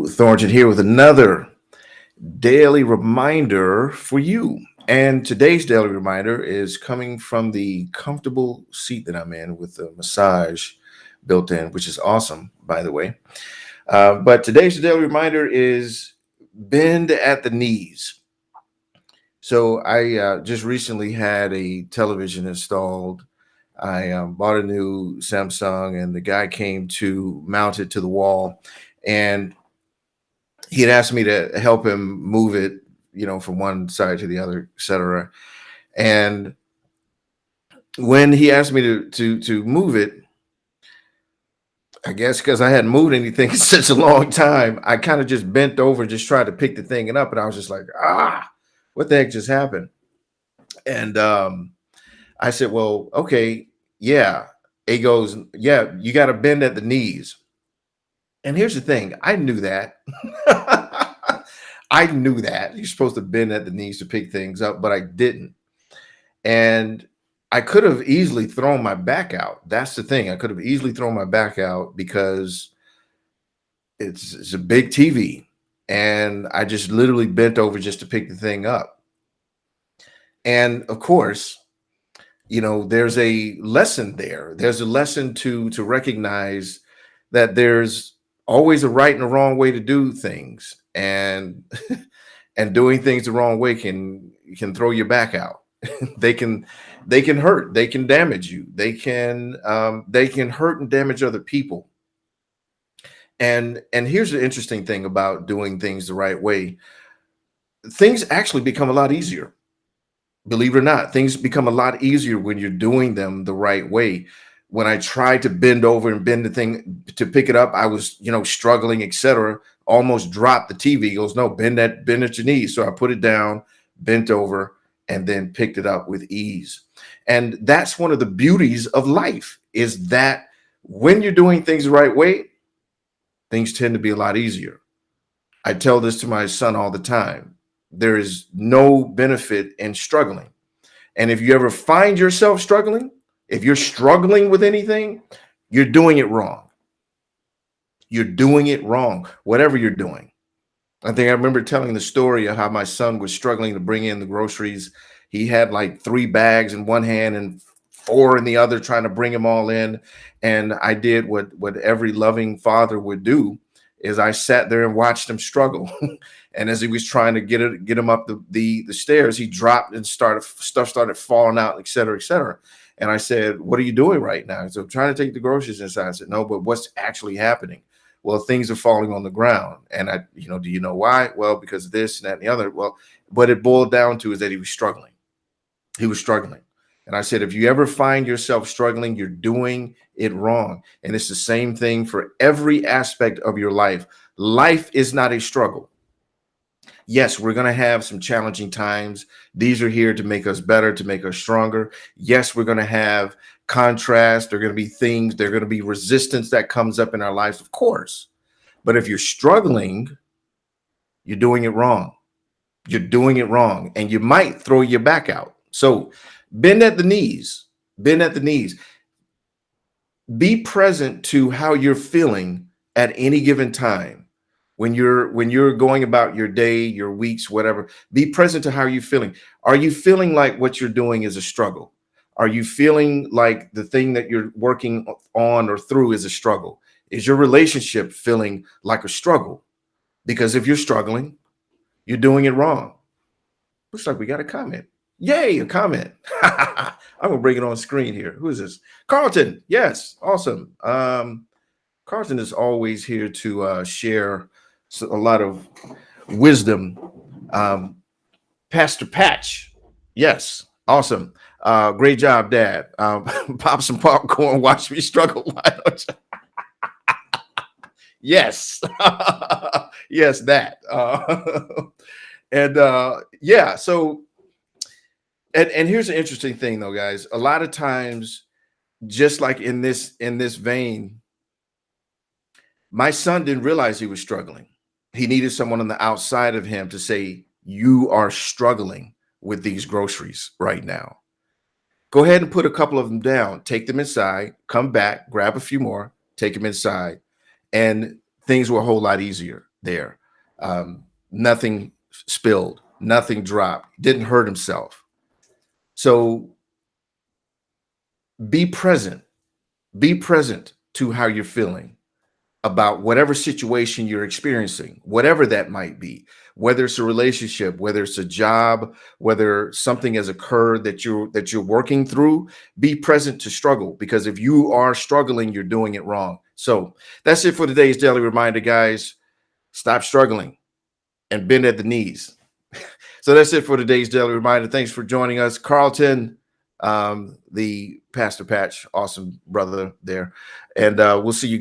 Lou Thornton here with another daily reminder for you. And today's daily reminder is coming from the comfortable seat that I'm in with the massage built in, which is awesome, by the way. But today's daily reminder is bend at the knees. So I just recently had a television installed. I bought a new Samsung, and the guy came to mount it to the wall, and he had asked me to help him move it, from one side to the other, etc. And when he asked me to move it, I guess because I hadn't moved anything in such a long time, I kind of just bent over and just tried to pick the thing up, and I was just like, what the heck just happened? And I said, well, okay, yeah. He goes, yeah, you got to bend at the knees. And here's the thing, I knew that. I knew that you're supposed to bend at the knees to pick things up, but I didn't. And I could have easily thrown my back out. That's the thing. I could have easily thrown my back out because it's a big TV. And I just literally bent over just to pick the thing up. And of course, there's a lesson there. There's a lesson to recognize that there's always a right and a wrong way to do things, and and doing things the wrong way can throw your back out. they can hurt. They can damage you. They can hurt and damage other people. And here's the interesting thing about doing things the right way. Things actually become a lot easier. Believe it or not, things become a lot easier when you're doing them the right way. When I tried to bend over and bend the thing to pick it up, I was, struggling, etc. Almost dropped the TV. He goes, no, bend at your knees. So I put it down, bent over, and then picked it up with ease. And that's one of the beauties of life, is that when you're doing things the right way, things tend to be a lot easier. I tell this to my son all the time. There is no benefit in struggling. And if you ever find yourself struggling, if you're struggling with anything, you're doing it wrong. You're doing it wrong, whatever you're doing. I think I remember telling the story of how my son was struggling to bring in the groceries. He had like 3 bags in one hand and 4 in the other, trying to bring them all in. And I did what every loving father would do, is I sat there and watched him struggle. And as he was trying to get him up the stairs, he dropped and stuff started falling out, et cetera, et cetera. And I said, what are you doing right now? So I'm trying to take the groceries inside. I said, no, but what's actually happening? Well, things are falling on the ground. And do you know why? Well, because of this and that and the other. Well, what it boiled down to is that he was struggling. He was struggling. And I said, if you ever find yourself struggling, you're doing it wrong. And it's the same thing for every aspect of your life. Life is not a struggle. Yes, we're going to have some challenging times. These are here to make us better, to make us stronger. Yes, we're going to have contrast. There are going to be things, there are going to be resistance that comes up in our lives, of course. But if you're struggling, you're doing it wrong. You're doing it wrong, and you might throw your back out. So bend at the knees. Bend at the knees. Be present to how you're feeling at any given time. When you're going about your day, your weeks, whatever, be present to how you're feeling. Are you feeling like what you're doing is a struggle? Are you feeling like the thing that you're working on or through is a struggle? Is your relationship feeling like a struggle? Because if you're struggling, you're doing it wrong. Looks like we got a comment. Yay, a comment. I'm gonna bring it on screen here. Who is this? Carlton. Yes, awesome. Carlton is always here to share a lot of wisdom. Pastor Patch. Yes, awesome. Great job, Dad. Pop some popcorn, watch me struggle. Why don't you? Yes. Yes, that. Yeah, so and here's an interesting thing though, guys. A lot of times, just like in this vein, my son didn't realize he was struggling. He needed someone on the outside of him to say, you are struggling with these groceries right now. Go ahead and put a couple of them down, take them inside, come back, grab a few more, take them inside, and things were a whole lot easier. there. Nothing spilled, nothing dropped, didn't hurt himself. So be present. Be present to how you're feeling about whatever situation you're experiencing, whatever that might be, whether it's a relationship, whether it's a job, whether something has occurred that you're working through. Be present to struggle, because if you are struggling, you're doing it wrong. So that's it for today's daily reminder, guys. Stop struggling and bend at the knees. So that's it for today's daily reminder. Thanks for joining us, Carlton, the Pastor Patch, awesome brother there, and we'll see you guys